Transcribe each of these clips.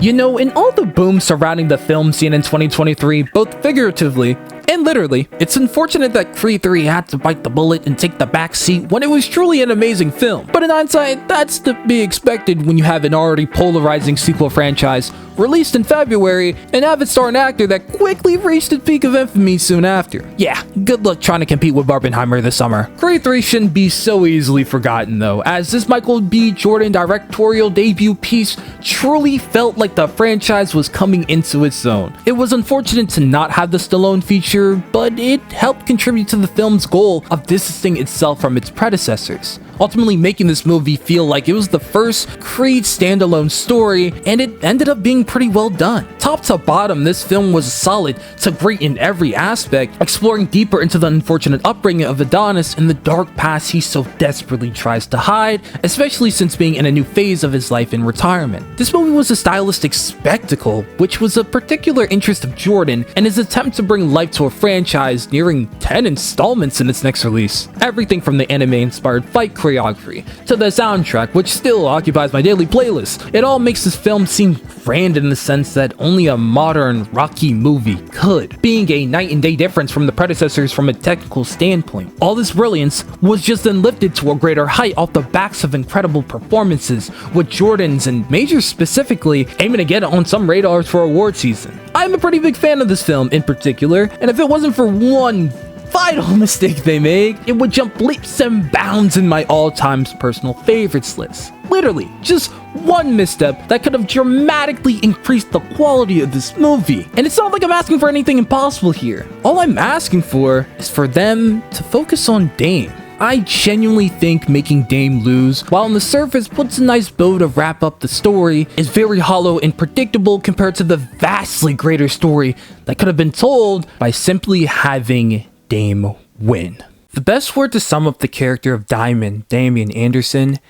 You know, in all the boom surrounding the film scene in 2023, both figuratively and literally, it's unfortunate that Creed 3 had to bite the bullet and take the back seat when it was truly an amazing film. But in hindsight, that's to be expected when you have an already polarizing sequel franchise released in February and have it star an actor that quickly reached its peak of infamy soon after. Yeah, good luck trying to compete with Barbenheimer this summer. Creed 3 shouldn't be so easily forgotten though, as this Michael B. Jordan directorial debut piece truly felt like the franchise was coming into its own. It was unfortunate to not have the Stallone feature, but it helped contribute to the film's goal of distancing itself from its predecessors, ultimately making this movie feel like it was the first Creed standalone story, and it ended up being pretty well done. Top to bottom, this film was solid to great in every aspect, exploring deeper into the unfortunate upbringing of Adonis and the dark past he so desperately tries to hide, especially since being in a new phase of his life in retirement. This movie was a stylistic spectacle, which was a particular interest of Jordan and his attempt to bring life to a franchise nearing 10 installments in its next release. Everything from the anime-inspired fight choreography to the soundtrack, which still occupies my daily playlist. It all makes this film seem grand in the sense that only a modern Rocky movie could, being a night and day difference from the predecessors from a technical standpoint. All this brilliance was just then lifted to a greater height off the backs of incredible performances, with Jordan's and Major's specifically aiming to get on some radars for award season. I'm a pretty big fan of this film in particular, and if it wasn't for one vital mistake they made, it would jump leaps and bounds in my all-time personal favorites list. Literally, just one misstep that could have dramatically increased the quality of this movie. And it's not like I'm asking for anything impossible here. All I'm asking for is for them to focus on Dame. I genuinely think making Dame lose, while on the surface puts a nice bow to wrap up the story, is very hollow and predictable compared to the vastly greater story that could have been told by simply having Dame win. The best word to sum up the character of Damian Anderson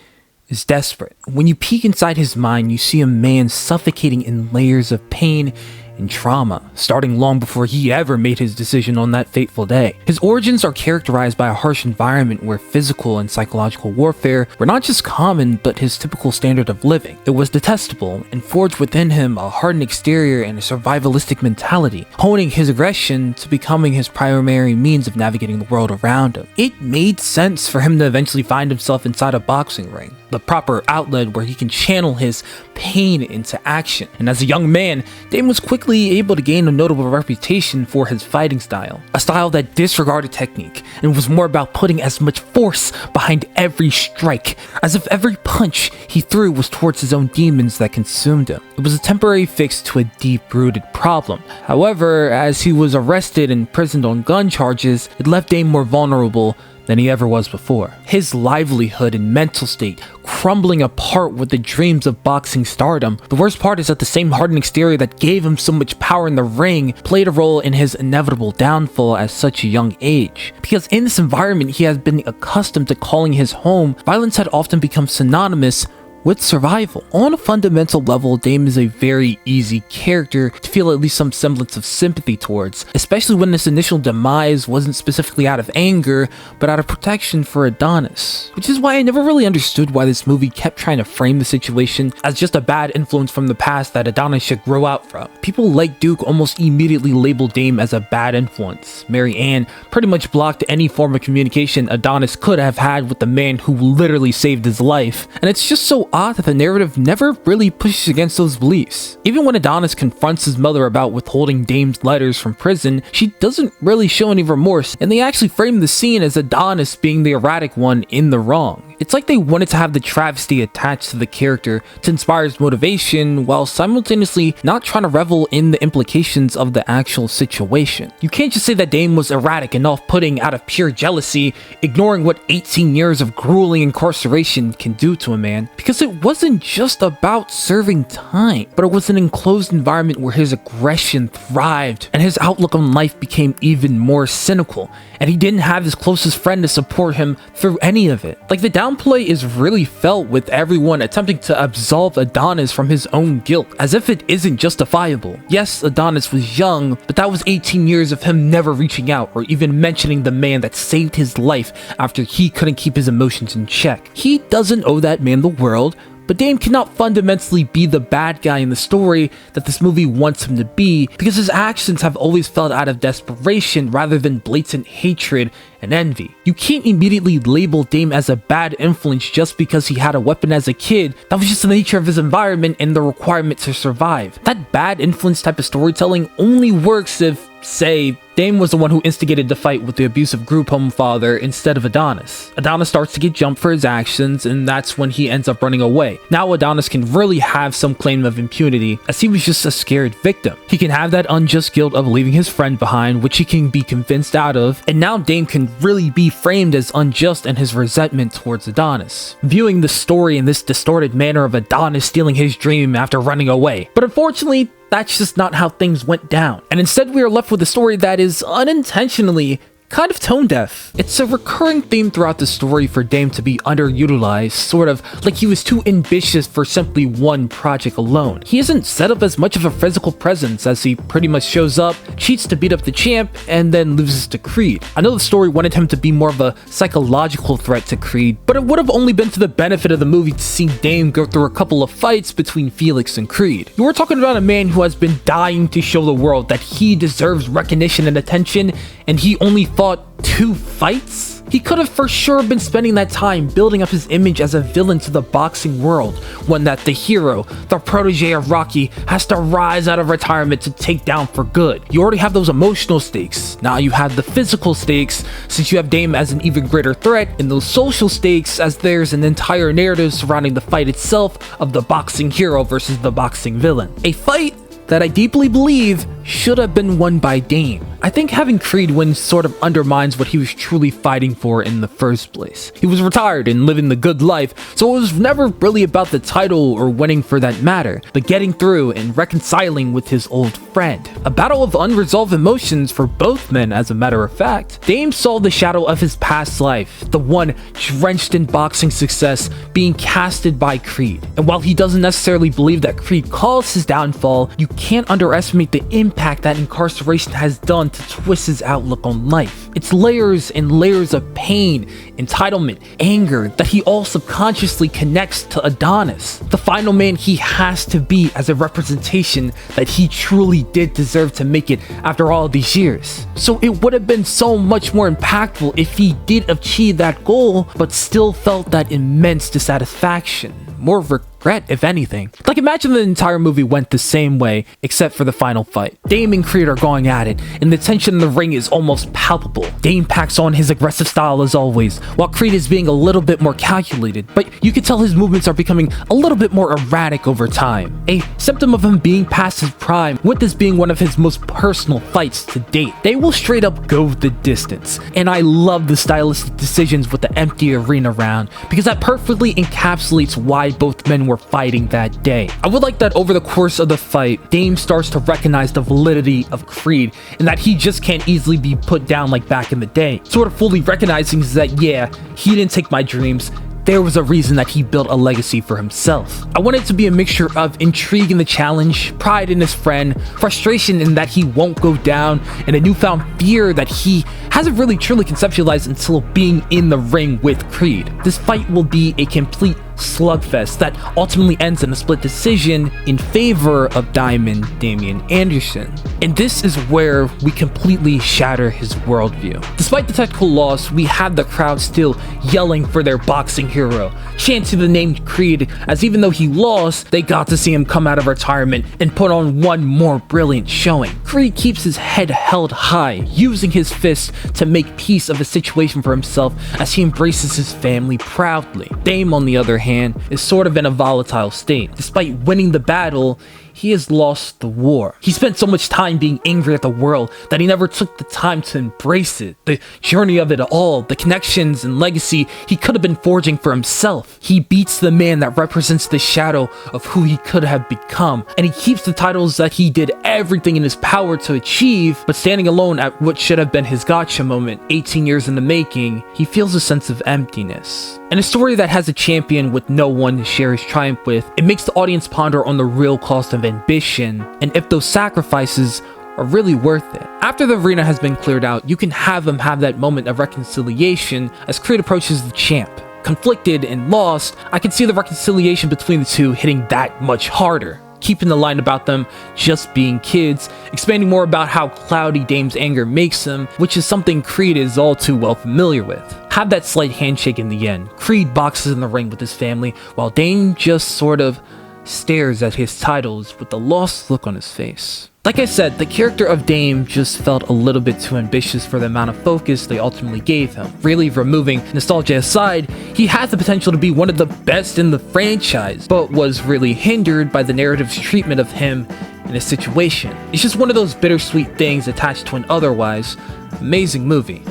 is desperate. When you peek inside his mind, you see a man suffocating in layers of pain and trauma, starting long before he ever made his decision on that fateful day. His origins are characterized by a harsh environment where physical and psychological warfare were not just common, but his typical standard of living. It was detestable and forged within him a hardened exterior and a survivalistic mentality, honing his aggression to becoming his primary means of navigating the world around him. It made sense for him to eventually find himself inside a boxing ring, the proper outlet where he can channel his pain into action. And as a young man, Dame was quickly able to gain a notable reputation for his fighting style, a style that disregarded technique and was more about putting as much force behind every strike, as if every punch he threw was towards his own demons that consumed him. It was a temporary fix to a deep-rooted problem. However, as he was arrested and imprisoned on gun charges, it left Dame more vulnerable than he ever was before. His livelihood and mental state crumbling apart with the dreams of boxing stardom. The worst part is that the same hardened exterior that gave him so much power in the ring played a role in his inevitable downfall at such a young age. Because in this environment he has been accustomed to calling his home, violence had often become synonymous with survival. On a fundamental level, Dame is a very easy character to feel at least some semblance of sympathy towards, especially when this initial demise wasn't specifically out of anger, but out of protection for Adonis. Which is why I never really understood why this movie kept trying to frame the situation as just a bad influence from the past that Adonis should grow out from. People like Duke almost immediately labeled Dame as a bad influence. Mary Ann pretty much blocked any form of communication Adonis could have had with the man who literally saved his life, and it's just so odd that the narrative never really pushes against those beliefs. Even when Adonis confronts his mother about withholding Dame's letters from prison, she doesn't really show any remorse, and they actually frame the scene as Adonis being the erratic one in the wrong. It's like they wanted to have the travesty attached to the character to inspire his motivation, while simultaneously not trying to revel in the implications of the actual situation. You can't just say that Dame was erratic and off-putting out of pure jealousy, ignoring what 18 years of grueling incarceration can do to a man, because it wasn't just about serving time, but it was an enclosed environment where his aggression thrived and his outlook on life became even more cynical, and he didn't have his closest friend to support him through any of it. Like, the downplay is really felt with everyone attempting to absolve Adonis from his own guilt, as if it isn't justifiable. Yes, Adonis was young, but that was 18 years of him never reaching out or even mentioning the man that saved his life after he couldn't keep his emotions in check. He doesn't owe that man the world, But Dame cannot fundamentally be the bad guy in the story that this movie wants him to be, because his actions have always felt out of desperation rather than blatant hatred and envy. You can't immediately label Dame as a bad influence just because he had a weapon as a kid. That was just the nature of his environment and the requirement to survive. That bad influence type of storytelling only works if, say, Dame was the one who instigated the fight with the abusive group home father instead of Adonis. Adonis starts to get jumped for his actions, and that's when he ends up running away. Now Adonis can really have some claim of impunity, as he was just a scared victim. He can have that unjust guilt of leaving his friend behind, which he can be convinced out of, and now Dame can really be framed as unjust in his resentment towards Adonis, viewing the story in this distorted manner of Adonis stealing his dream after running away. But unfortunately, that's just not how things went down. And instead we are left with a story that is unintentionally kind of tone deaf. It's a recurring theme throughout the story for Dame to be underutilized, sort of like he was too ambitious for simply one project alone. He isn't set up as much of a physical presence, as he pretty much shows up, cheats to beat up the champ, and then loses to Creed. I know the story wanted him to be more of a psychological threat to Creed, but it would have only been to the benefit of the movie to see Dame go through a couple of fights between Felix and Creed. You were talking about a man who has been dying to show the world that he deserves recognition and attention, and he only fought 2 fights? He could have for sure been spending that time building up his image as a villain to the boxing world, one that the hero, the protege of Rocky, has to rise out of retirement to take down for good. You already have those emotional stakes. Now you have the physical stakes, since you have Dame as an even greater threat, and those social stakes as there's an entire narrative surrounding the fight itself of the boxing hero versus the boxing villain. A fight that I deeply believe should have been won by Dame. I think having Creed win sort of undermines what he was truly fighting for in the first place. He was retired and living the good life, so it was never really about the title or winning for that matter, but getting through and reconciling with his old friend. A battle of unresolved emotions for both men, as a matter of fact. Dame saw the shadow of his past life, the one drenched in boxing success, being casted by Creed. And while he doesn't necessarily believe that Creed caused his downfall, you can't underestimate the impact that incarceration has done to twist his outlook on life. It's layers and layers of pain, entitlement, anger that he all subconsciously connects to Adonis, the final man he has to be as a representation that he truly did deserve to make it after all these years. So it would have been so much more impactful if he did achieve that goal, but still felt that immense dissatisfaction, more regret if anything. Like, imagine the entire movie went the same way except for the final fight. Dame and Creed are going at it, and the tension in the ring is almost palpable. Dame packs on his aggressive style as always, while Creed is being a little bit more calculated, but you can tell his movements are becoming a little bit more erratic over time. A symptom of him being past his prime, with this being one of his most personal fights to date. They will straight up go the distance, and I love the stylistic decisions with the empty arena round, because that perfectly encapsulates why both men were fighting that day. I would like that over the course of the fight, Dame starts to recognize the validity of Creed and that he just can't easily be put down like back in the day. Sort of fully recognizing that, yeah, he didn't take my dreams. There was a reason that he built a legacy for himself. I want it to be a mixture of intrigue in the challenge, pride in his friend, frustration in that he won't go down, and a newfound fear that he hasn't really truly conceptualized until being in the ring with Creed. This fight will be a complete slugfest that ultimately ends in a split decision in favor of Diamond Damian Anderson. And this is where we completely shatter his worldview. Despite the technical loss, we had the crowd still yelling for their boxing hero, chanting the name Creed, as even though he lost, they got to see him come out of retirement and put on one more brilliant showing. Creed keeps his head held high, using his fists to make peace of a situation for himself as he embraces his family proudly. Dame, on the other hand, is sort of in a volatile state. Despite winning the battle, he has lost the war. He spent so much time being angry at the world that he never took the time to embrace it. The journey of it all, the connections and legacy he could have been forging for himself. He beats the man that represents the shadow of who he could have become, and he keeps the titles that he did everything in his power to achieve, but standing alone at what should have been his gotcha moment 18 years in the making, he feels a sense of emptiness. In a story that has a champion with no one to share his triumph with, it makes the audience ponder on the real cost of ambition, and if those sacrifices are really worth it. After the arena has been cleared out, you can have him have that moment of reconciliation as Creed approaches the champ, conflicted and lost, I can see the reconciliation between the two hitting that much harder. Keeping the line about them just being kids, expanding more about how cloudy Dame's anger makes him, which is something Creed is all too well familiar with. Have that slight handshake in the end. Creed boxes in the ring with his family, while Dame just sort of stares at his titles with a lost look on his face. Like I said, the character of Dame just felt a little bit too ambitious for the amount of focus they ultimately gave him. Really, removing nostalgia aside, he had the potential to be one of the best in the franchise, but was really hindered by the narrative's treatment of him in a situation. It's just one of those bittersweet things attached to an otherwise amazing movie.